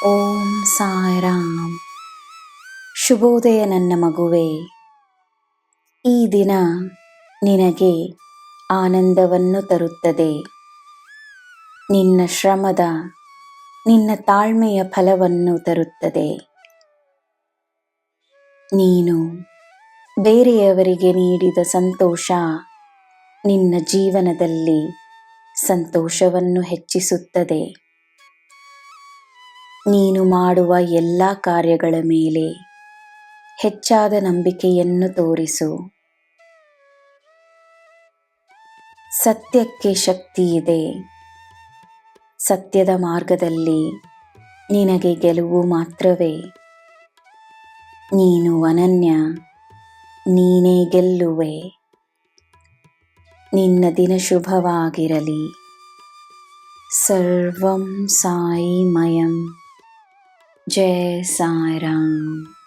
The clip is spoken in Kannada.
ಓಂ ಸಾಯಿರಾಮ್. ಶುಭೋದಯ ನನ್ನ ಮಗುವೆ. ಈ ದಿನ ನಿನಗೆ ಆನಂದವನ್ನು ತರುತ್ತದೆ. ನಿನ್ನ ಶ್ರಮದ, ನಿನ್ನ ತಾಳ್ಮೆಯ ಫಲವನ್ನು ತರುತ್ತದೆ. ನೀನು ಬೇರೆಯವರಿಗೆ ನೀಡಿದ ಸಂತೋಷ ನಿನ್ನ ಜೀವನದಲ್ಲಿ ಸಂತೋಷವನ್ನು ಹೆಚ್ಚಿಸುತ್ತದೆ. ನೀನು ಮಾಡುವ ಎಲ್ಲ ಕಾರ್ಯಗಳ ಮೇಲೆ ಹೆಚ್ಚಾದ ನಂಬಿಕೆಯನ್ನು ತೋರಿಸು. ಸತ್ಯಕ್ಕೆ ಶಕ್ತಿ ಇದೆ. ಸತ್ಯದ ಮಾರ್ಗದಲ್ಲಿ ನಿನಗೆ ಗೆಲುವು ಮಾತ್ರವೇ. ನೀನು ಅನನ್ಯ, ನೀನೇ ಗೆಲ್ಲುವೆ. ನಿನ್ನ ದಿನ ಶುಭವಾಗಿರಲಿ. ಸರ್ವಂ ಸಾಯಿಮಯಂ. ಜೈ ಸಾಯಿರಾಮ್.